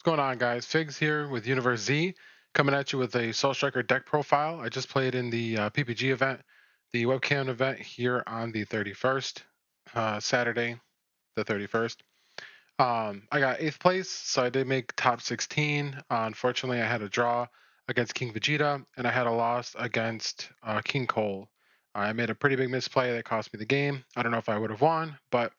What's going on, guys? Figs here with Universe Z, coming at you with a Soul Striker deck profile. I just played in the PPG event, the Webcam event here on the 31st, Saturday, the 31st. I got 8th place, so I did make top 16. Unfortunately, I had a draw against King Vegeta, and I had a loss against King Cole. I made a pretty big misplay that cost me the game. I don't know if I would have won, but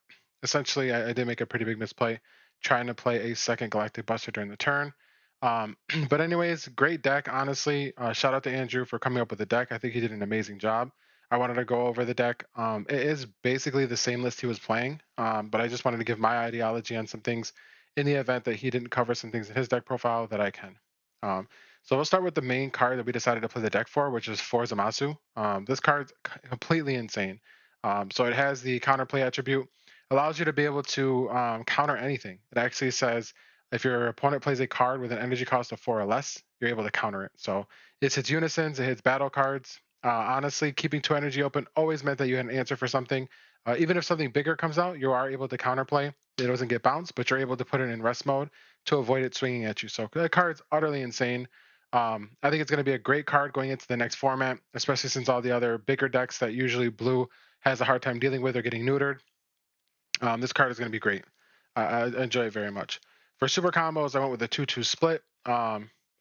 essentially, I did make a pretty big misplay trying to play a second Galactic Buster during the turn. But anyways, great deck, honestly. Shout out to Andrew for coming up with the deck. I think he did an amazing job. I wanted to go over the deck. It is basically the same list he was playing, but I just wanted to give my ideology on some things in the event that he didn't cover some things in his deck profile that I can. Um, so we'll start with the main card that we decided to play the deck for, which is for Zamasu. This card's completely insane. So it has the counterplay attribute, allows you to be able to counter anything. It actually says if your opponent plays a card with an energy cost of 4 or less, you're able to counter it. So it hits Unisons, it hits battle cards. Honestly, keeping 2 energy open always meant that you had an answer for something. Even if something bigger comes out, you are able to counterplay. It doesn't get bounced, but you're able to put it in rest mode to avoid it swinging at you. So that card's utterly insane. I think it's going to be a great card going into the next format, especially since all the other bigger decks that usually blue has a hard time dealing with are getting neutered. This card is going to be great. I enjoy it very much. For super combos, I went with a 2-2 split.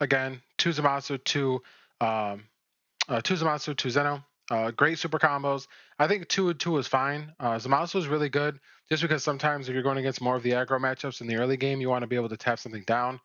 Again, 2 Zamasu, 2 Zamasu, 2 Zeno. Great super combos. I think 2-2 is fine. Zamasu is really good just because sometimes if you're going against more of the aggro matchups in the early game, you want to be able to tap something down.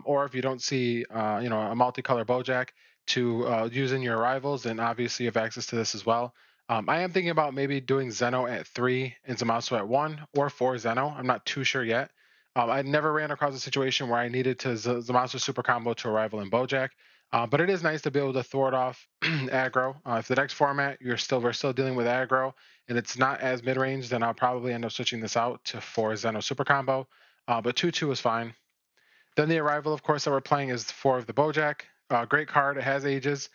Or if you don't see, a multicolor Bojack to use in your rivals, then obviously you have access to this as well. I am thinking about maybe doing Zeno at 3 and Zamasu at 1 or 4 Zeno. I'm not too sure yet. I never ran across a situation where I needed to Zamasu super combo to a rival in Bojack. But it is nice to be able to thwart off aggro. If the next format we're still dealing with aggro and it's not as mid range, then I'll probably end up switching this out to 4 Zeno super combo. But 2-2 is fine. Then the arrival, of course, that we're playing is 4 of the Bojack. Great card. It has ages.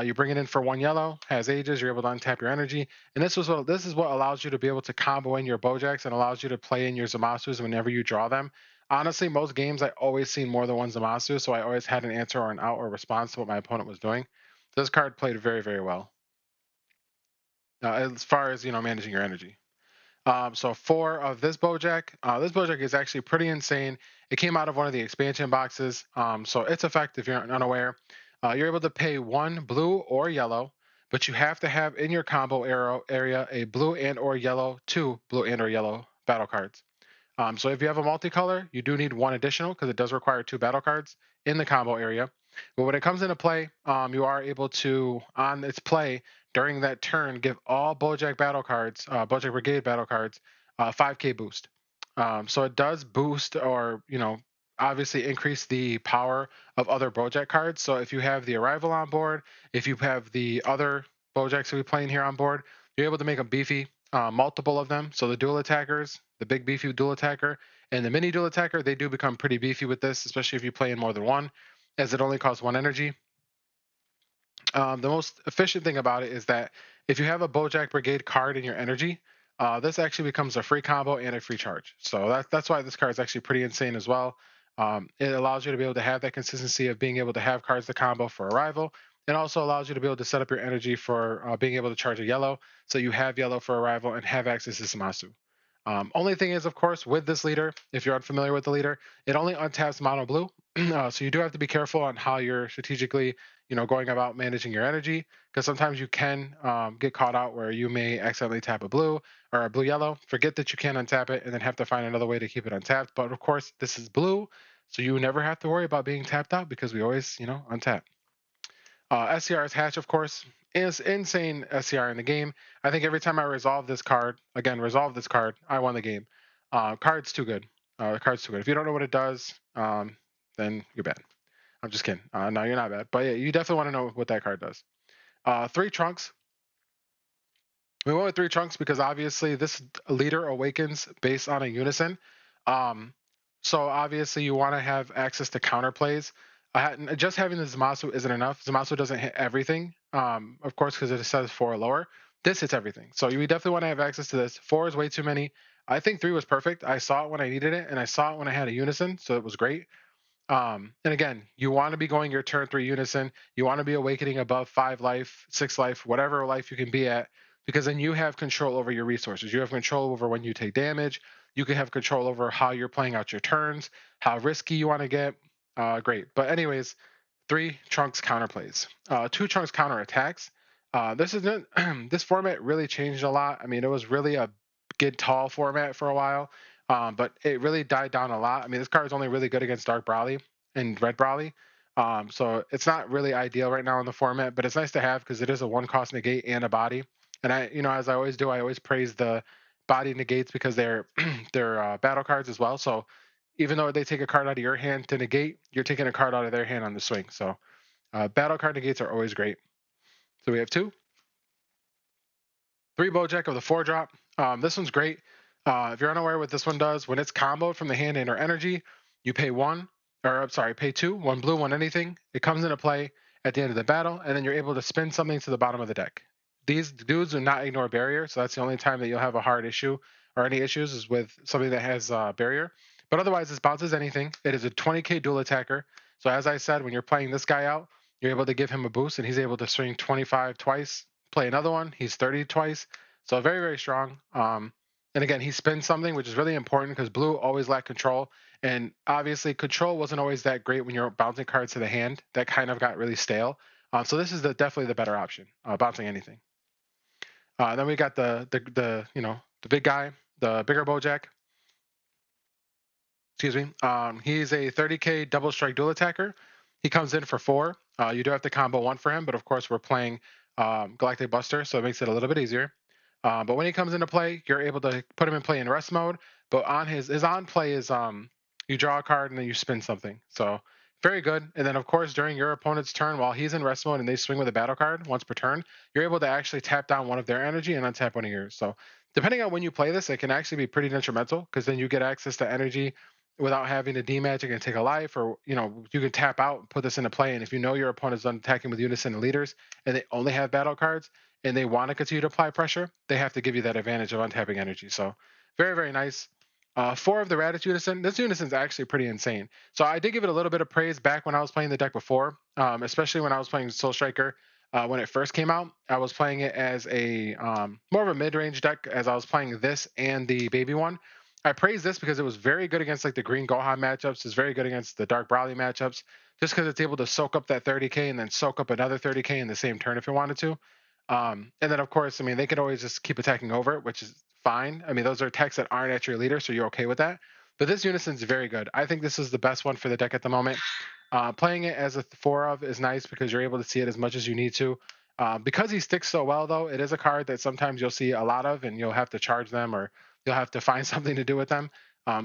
You bring it in for 1 yellow, has ages. You're able to untap your energy, and this is what allows you to be able to combo in your Bojacks and allows you to play in your Zamasus whenever you draw them. Honestly, most games I always seen more than one Zamasu, so I always had an answer or an out or response to what my opponent was doing. This card played very, very well as far as managing your energy. So 4 of this Bojack. This Bojack is actually pretty insane. It came out of one of the expansion boxes. So its effect, if you're unaware, you're able to pay 1 blue or yellow, but you have to have in your combo area a blue and or yellow, 2 blue and or yellow battle cards. So if you have a multicolor, you do need 1 additional because it does require 2 battle cards in the combo area. But when it comes into play, you are able to, on its play during that turn, give all Bojack battle cards, Bojack Brigade battle cards, 5k boost. So it does boost or, obviously increase the power of other Bojack cards. So if you have the Arrival on board, if you have the other Bojacks that we playing here on board, you're able to make them beefy, multiple of them. So the dual attackers, the big beefy dual attacker, and the mini dual attacker, they do become pretty beefy with this, especially if you play in more than one, as it only costs 1 energy. The most efficient thing about it is that if you have a Bojack Brigade card in your energy, this actually becomes a free combo and a free charge. So that's why this card is actually pretty insane as well. It allows you to be able to have that consistency of being able to have cards to combo for a rival. It also allows you to be able to set up your energy for being able to charge a yellow, so you have yellow for a rival and have access to Samasu. Only thing is, of course, with this leader, if you're unfamiliar with the leader, it only untaps mono blue. So you do have to be careful on how you're strategically, going about managing your energy, because sometimes you can get caught out where you may accidentally tap a blue or a blue yellow, forget that you can untap it, and then have to find another way to keep it untapped. But of course, this is blue, so you never have to worry about being tapped out because we always, untap. SCR's Hatch, of course, is insane SCR in the game. I think every time I resolve this card, I won the game. Card's too good. Card's too good. If you don't know what it does, then you're bad. I'm just kidding. No, you're not bad. But yeah, you definitely want to know what that card does. 3 Trunks. We went with 3 Trunks because obviously this leader awakens based on a Unison. So obviously you want to have access to counterplays. Just having the Zamasu isn't enough. Zamasu doesn't hit everything, of course, because it says 4 or lower. This hits everything. So you definitely want to have access to this. 4 is way too many. I think 3 was perfect. I saw it when I needed it, and I saw it when I had a Unison, so it was great. And again, you want to be going your turn 3 Unison. You want to be awakening above 5 life, 6 life, whatever life you can be at, because then you have control over your resources. You have control over when you take damage. You can have control over how you're playing out your turns, how risky you want to get. Great. But anyways, 3 Trunks counterplays, 2 Trunks counter attacks. This is this format really changed a lot. I mean, it was really a get tall format for a while, but it really died down a lot. I mean, this card is only really good against Dark Brawly and Red Brawly, so it's not really ideal right now in the format. But it's nice to have because it is a 1 cost negate and a body. And as I always do, I always praise the body negates because they're they're battle cards as well. So even though they take a card out of your hand to negate, you're taking a card out of their hand on the swing. So battle card negates are always great. So we have 2. 3 Bojack of the 4-drop. This one's great. If you're unaware what this one does, when it's comboed from the hand and or energy, you pay 1, or I'm sorry, pay 2, 1 blue, 1 anything. It comes into play at the end of the battle, and then you're able to spin something to the bottom of the deck. These dudes do not ignore barrier, so that's the only time that you'll have a hard issue or any issues is with something that has barrier. But otherwise, this bounces anything. It is a 20k dual attacker. So as I said, when you're playing this guy out, you're able to give him a boost, and he's able to swing 25 twice, play another one. He's 30 twice. So very, very strong. And again, he spins something, which is really important because blue always lacked control. And obviously, control wasn't always that great when you're bouncing cards to the hand. That kind of got really stale. So this is definitely the better option, bouncing anything. Then we got the big guy, the bigger Bojack. Excuse me. He's a 30k double strike dual attacker. He comes in for 4. You do have to combo 1 for him, but of course we're playing Galactic Buster, so it makes it a little bit easier. But when he comes into play, you're able to put him in play in rest mode. But on his on play is you draw a card and then you spin something. So very good. And then of course during your opponent's turn, while he's in rest mode and they swing with a battle card once per turn, you're able to actually tap down one of their energy and untap one of yours. So depending on when you play this, it can actually be pretty detrimental because then you get access to energy without having to demagic and take a life, or you can tap out and put this into play. And if you know your opponent's done attacking with Unison and leaders and they only have battle cards and they want to continue to apply pressure, they have to give you that advantage of untapping energy. So very, very nice. 4 of the Raditz Unison. This Unison's actually pretty insane. So I did give it a little bit of praise back when I was playing the deck before, especially when I was playing Soul Striker. When it first came out, I was playing it as a more of a mid-range deck as I was playing this and the baby one. I praise this because it was very good against like the Green Gohan matchups. It's very good against the Dark Brawly matchups, just because it's able to soak up that 30k and then soak up another 30k in the same turn if it wanted to. And then of course, I mean, they could always just keep attacking over it, which is fine. I mean, those are attacks that aren't at your leader, so you're okay with that. But this Unison's very good. I think this is the best one for the deck at the moment. Playing it as a 4 of is nice because you're able to see it as much as you need to. Because he sticks so well, though, it is a card that sometimes you'll see a lot of, and you'll have to charge them or you'll have to find something to do with them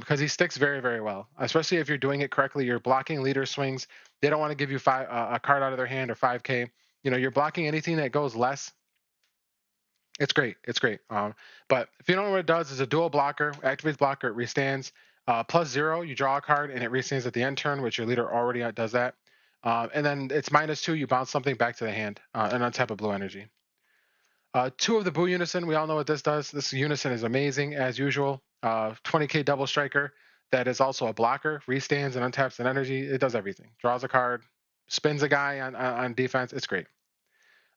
because he sticks very, very well. Especially if you're doing it correctly, you're blocking leader swings. They don't want to give you a card out of their hand or 5k. You're blocking anything that goes less. It's great. It's great. But if you don't know what it does, it's a dual blocker. Activates blocker. It restands. +0, you draw a card and it restands at the end turn, which your leader already does that. And then it's -2, you bounce something back to the hand and untap a blue energy. 2 of the Boo Unison, we all know what this does. This Unison is amazing as usual. 20k double striker that is also a blocker, restands and untaps an energy. It does everything. Draws a card, spins a guy on defense. It's great.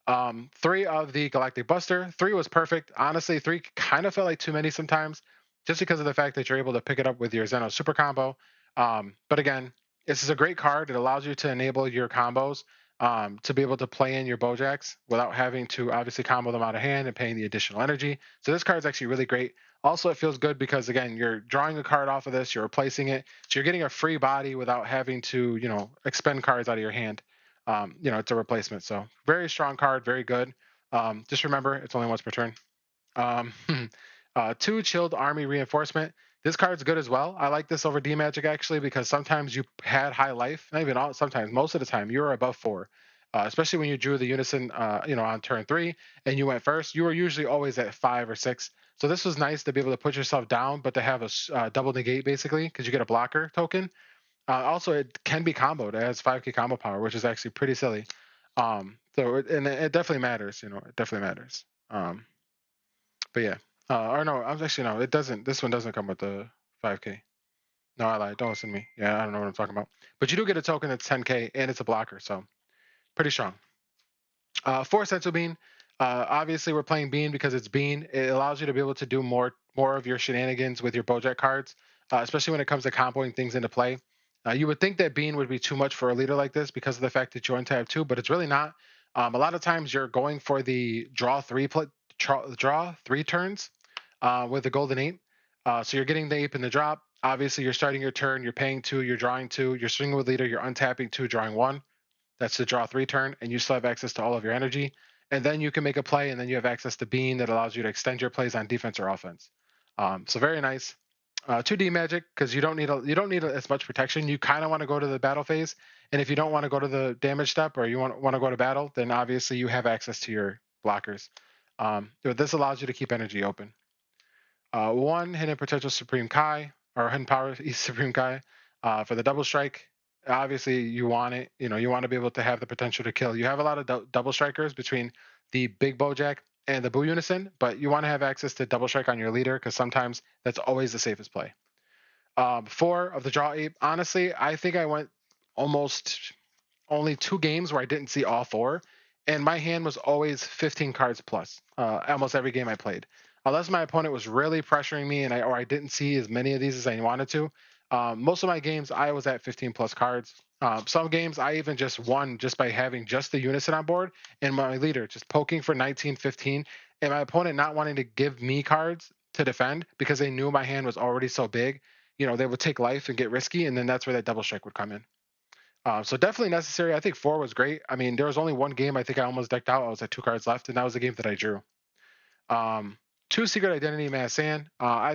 3 of the Galactic Buster. 3 was perfect. Honestly, 3 kind of felt like too many sometimes, just because of the fact that you're able to pick it up with your Zeno super combo. But again, this is a great card. It allows you to enable your combos to be able to play in your Bojacks without having to obviously combo them out of hand and paying the additional energy. So this card is actually really great. Also, it feels good because again, you're drawing a card off of this, you're replacing it, so you're getting a free body without having to, expend cards out of your hand. It's a replacement. So very strong card, very good. Just remember, it's only once per turn. Um, 2 Chilled Army Reinforcement. This card's good as well. I like this over D Magic actually because sometimes you had high life, not even all, sometimes most of the time you were above 4. Especially when you drew the Unison, on turn 3 and you went first, you were usually always at 5 or 6. So this was nice to be able to put yourself down, but to have a double negate basically because you get a blocker token. Also, it can be comboed. It has 5k combo power, which is actually pretty silly. It definitely matters. It definitely matters. But yeah, or no, I'm actually no, it doesn't. This one doesn't come with the 5k. No, I lied. Don't listen to me. Yeah, I don't know what I'm talking about. But you do get a token that's 10k and it's a blocker, so pretty strong. For Sensu Bean, obviously we're playing Bean because it's Bean. It allows you to be able to do more of your shenanigans with your Bojack cards, especially when it comes to comboing things into play. You would think that Bean would be too much for a leader like this because of the fact that you untab two, but it's really not. A lot of times you're going for the draw three turns with the golden ape. So you're getting the ape in the drop. Obviously, you're starting your turn. You're paying two. You're drawing two. You're swinging with leader. You're untapping two, drawing one. That's the draw three turn, and you still have access to all of your energy. And then you can make a play, and then you have access to Bean that allows you to extend your plays on defense or offense. So very nice. 2D magic because you don't need as much protection. You kind of want to go to the battle phase, and if you don't want to go to the damage step or you want to go to battle, then obviously you have access to your blockers. This allows you to keep energy open. One hidden potential Supreme Kai or hidden power Supreme Kai for the double strike. Obviously, you want it. You want to be able to have the potential to kill. You have a lot of double strikers between the big Bojack and the Boo Unison, but you want to have access to double strike on your leader because sometimes that's always the safest play. Four of the draw ape. Honestly, I think I went almost only 2 games where I didn't see all four, and my hand was always 15 cards plus. Almost every game I played, unless my opponent was really pressuring me and I didn't see as many of these as I wanted to. Most of my games I was at 15 plus cards. Some games I even just won just by having just the Unison on board and my leader just poking for 19, 15, and my opponent not wanting to give me cards to defend because they knew my hand was already so big. They would take life and get risky, and then that's where that double strike would come in. So definitely necessary. I think four was great. I mean, there was only one game I think I almost decked out. I was at 2 cards left, and that was the game that I drew. Um, two Secret Identity Massan.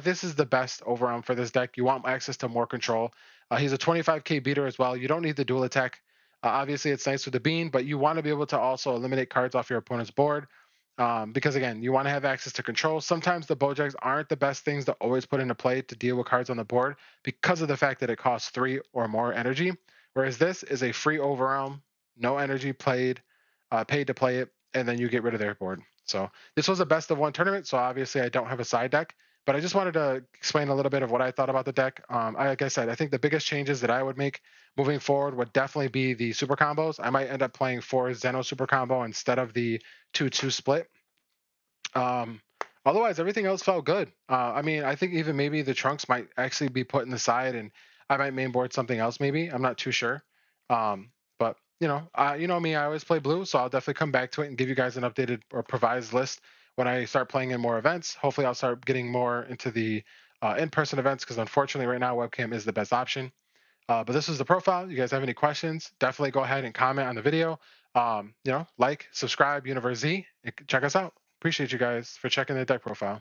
This is the best overall for this deck. You want access to more control. He's a 25k beater as well. You don't need the dual attack. Obviously, it's nice with the bean, but you want to be able to also eliminate cards off your opponent's board. Because again, you want to have access to control. Sometimes the Bojacks aren't the best things to always put into play to deal with cards on the board because of the fact that it costs 3 or more energy. Whereas this is a free overwhelm, no energy paid to play it, and then you get rid of their board. So this was a best of one tournament. So obviously I don't have a side deck, but I just wanted to explain a little bit of what I thought about the deck. Like I said, I think the biggest changes that I would make moving forward would definitely be the super combos. I might end up playing 4 Zeno super combo instead of the 2-2 split. Um, Otherwise, everything else felt good. I mean, I think even maybe the trunks might actually be put in the side, and I might mainboard something else. Maybe I'm not too sure. But you know me, I always play blue, so I'll definitely come back to it and give you guys an updated or provised list when I start playing in more events. Hopefully, I'll start getting more into the in-person events because unfortunately, right now, webcam is the best option. But this is the profile. You guys have any questions? Definitely go ahead and comment on the video. Like, subscribe, Universe Z, and check us out. Appreciate you guys for checking the deck profile.